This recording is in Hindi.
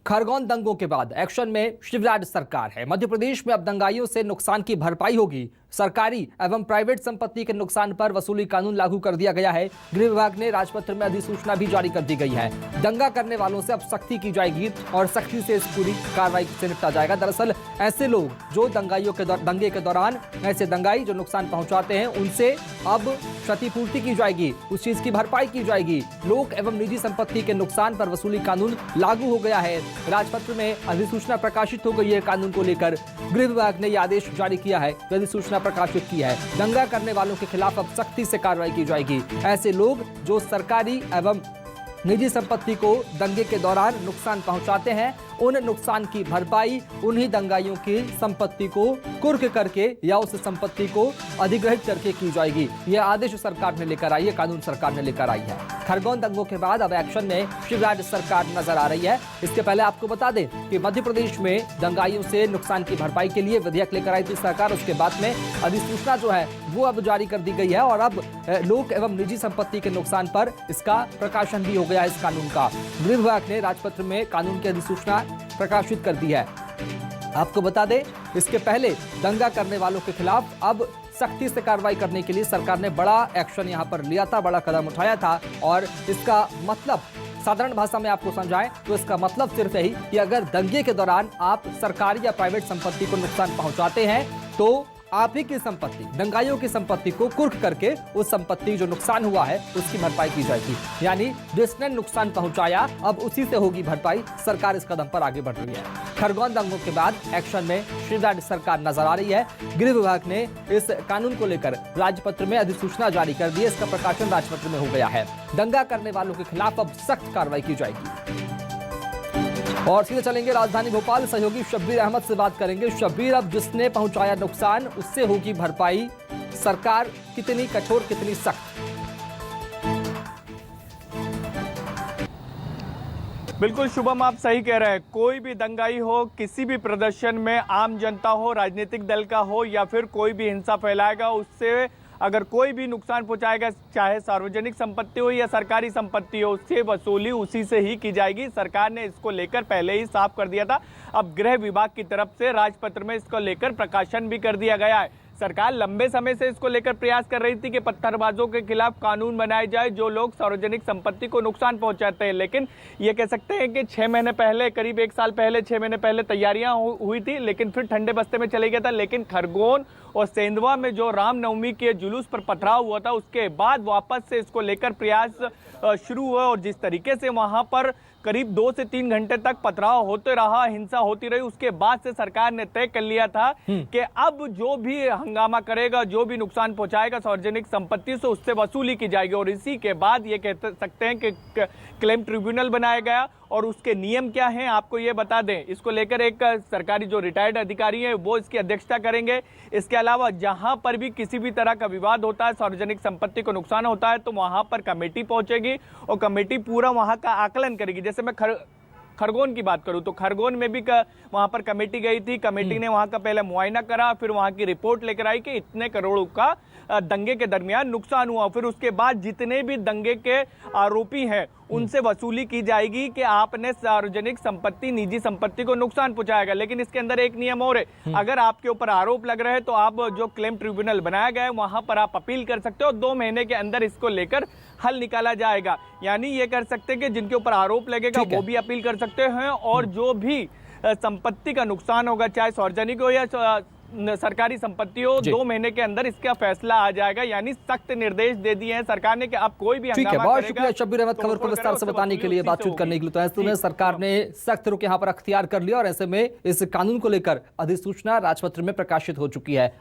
खरगोन दंगों के बाद एक्शन में शिवराज सरकार है। मध्य प्रदेश में अब दंगाइयों से नुकसान की भरपाई होगी। सरकारी एवं प्राइवेट संपत्ति के नुकसान पर वसूली कानून लागू कर दिया गया है। गृह विभाग ने राजपत्र में अधिसूचना भी जारी कर दी गई है। दंगा करने वालों से अब सख्ती की जाएगी और सख्ती से इस पूरी कार्रवाई से निपटा जाएगा। दरअसल ऐसे लोग जो दंगे के दौरान ऐसे दंगाई जो नुकसान पहुंचाते हैं उनसे अब क्षतिपूर्ति की जाएगी, उस चीज की भरपाई की जाएगी। लोक एवं निजी संपत्ति के नुकसान पर वसूली कानून लागू हो गया है। राजपत्र में अधिसूचना प्रकाशित हो गई है। कानून को लेकर गृह विभाग ने यह आदेश जारी किया है, अधिसूचना प्रकाशित की है। दंगा करने वालों के खिलाफ अब सख्ती से कार्रवाई की जाएगी। ऐसे लोग जो सरकारी एवं निजी संपत्ति को दंगे के दौरान नुकसान पहुंचाते हैं, उन नुकसान की भरपाई उन्हीं दंगाइयों की संपत्ति को कुर्क करके या उस संपत्ति को अधिग्रहित करके की जाएगी। यह आदेश सरकार ने लेकर आई है, कानून सरकार ने लेकर आई है। खरगोन दंगों के बाद अब एक्शन में शिवराज सरकार नजर आ रही है। इसके पहले आपको बता दें कि मध्य प्रदेश में दंगाइयों से नुकसान की भरपाई के लिए विधेयक लेकर आई थी सरकार। उसके बाद में अधिसूचना जो है वो अब जारी कर दी गई है और अब लोक एवं निजी संपत्ति के नुकसान पर इसका प्रकाशन भी हो गया है। इस कानून का गृह विभाग ने राजपत्र में कानून की अधिसूचना प्रकाशित कर दी है। आपको बता दें इसके पहले दंगा करने वालों के खिलाफ अब सख्ती से कार्रवाई करने के लिए सरकार ने बड़ा एक्शन यहां पर लिया था, बड़ा कदम उठाया था। और इसका मतलब साधारण भाषा में आपको समझाएं तो इसका मतलब सिर्फ यही कि अगर दंगे के दौरान आप सरकारी या प्राइवेट संपत्ति को नुकसान पहुंचाते हैं तो आप ही की संपत्ति, दंगाइयों की संपत्ति को कुर्क करके उस संपत्ति जो नुकसान हुआ है उसकी भरपाई की जाएगी। यानी जिसने नुकसान पहुंचाया अब उसी से होगी भरपाई। सरकार इस कदम पर आगे बढ़ रही है। खरगोन दंगों के बाद एक्शन में शिवराज सरकार नजर आ रही है। गृह विभाग ने इस कानून को लेकर राजपत्र में अधिसूचना जारी कर दी है। इसका प्रकाशन राजपत्र में हो गया है। दंगा करने वालों के खिलाफ अब सख्त कार्रवाई की जाएगी। और सीधे चलेंगे राजधानी भोपाल, सहयोगी शब्बीर अहमद से बात करेंगे। शब्बीर, अब जिसने पहुंचाया नुकसान उससे होगी भरपाई। सरकार कितनी कठोर, कितनी सख्त? बिल्कुल शुभम, आप सही कह रहे हैं। कोई भी दंगाई हो, किसी भी प्रदर्शन में आम जनता हो, राजनीतिक दल का हो या फिर कोई भी हिंसा फैलाएगा, उससे अगर कोई भी नुकसान पहुंचाएगा, चाहे सार्वजनिक संपत्ति हो या सरकारी संपत्ति हो, उससे वसूली उसी से ही की जाएगी। सरकार ने इसको लेकर पहले ही साफ कर दिया था। अब गृह विभाग की तरफ से राजपत्र में इसको लेकर प्रकाशन भी कर दिया गया है। सरकार लंबे समय से इसको लेकर प्रयास कर रही थी कि पत्थरबाजों के खिलाफ कानून बनाए जाए जो लोग सार्वजनिक संपत्ति को नुकसान पहुंचाते हैं। लेकिन ये कह सकते हैं कि 6 महीने पहले, करीब 1 साल पहले, 6 महीने पहले तैयारियां हुई थी, लेकिन फिर ठंडे बस्ते में चले गया था। लेकिन खरगोन और सेंधवा में जो रामनवमी के जुलूस पर पथराव हुआ था उसके बाद वापस से इसको लेकर प्रयास शुरू हुआ और जिस तरीके से वहां पर करीब 2 से 3 घंटे तक पथराव होते रहा, हिंसा होती रही, उसके बाद से सरकार ने तय कर लिया था कि अब जो भी हंगामा करेगा, जो भी नुकसान पहुंचाएगा सार्वजनिक संपत्ति से, उससे वसूली की जाएगी। और इसी के बाद ये कह सकते हैं कि क्लेम ट्रिब्यूनल बनाया गया और उसके नियम क्या हैं आपको ये बता दें। इसको लेकर एक सरकारी जो रिटायर्ड अधिकारी है वो इसकी अध्यक्षता करेंगे। इसके अलावा जहां पर भी किसी भी तरह का विवाद होता है, सार्वजनिक संपत्ति को नुकसान होता है, तो वहां पर कमेटी पहुंचेगी और कमेटी पूरा वहां का आकलन करेगी। जैसे मैं खरगोन की बात करूं तो खरगोन में भी वहां पर कमेटी गई थी। कमेटी ने वहां का पहले मुआयना करा, फिर वहां की रिपोर्ट लेकर आई कि इतने करोड़ों का दंगे के दरमियान नुकसान हुआ। फिर उसके बाद जितने भी दंगे के आरोपी हैं उनसे वसूली की जाएगी कि आपने सार्वजनिक संपत्ति, निजी संपत्ति को नुकसान पहुंचाएगा। लेकिन इसके अंदर एक नियम और है, अगर आपके ऊपर आरोप लग रहे हैं तो आप जो क्लेम ट्रिब्यूनल बनाया गया है वहां पर आप अपील कर सकते हो। 2 महीने के अंदर इसको लेकर हल निकाला जाएगा। यानी ये कर सकते हैं कि जिनके ऊपर आरोप लगेगा वो भी अपील कर सकते हैं और जो भी संपत्ति का नुकसान होगा, चाहे सार्वजनिक हो या सरकारी संपत्ति हो, 2 महीने के अंदर इसका फैसला आ जाएगा। यानी सख्त निर्देश दे दिए हैं सरकार ने कि अब कोई भी हंगामा करेगा। बहुत शुक्रिया शब्बीर अहमद, खबर को विस्तार से बताने के लिए, बातचीत करने के लिए। तो ऐसे में सरकार ने सख्त रुख यहाँ पर अख्तियार कर लिया और ऐसे में इस कानून को लेकर अधिसूचना राजपत्र में प्रकाशित हो चुकी है।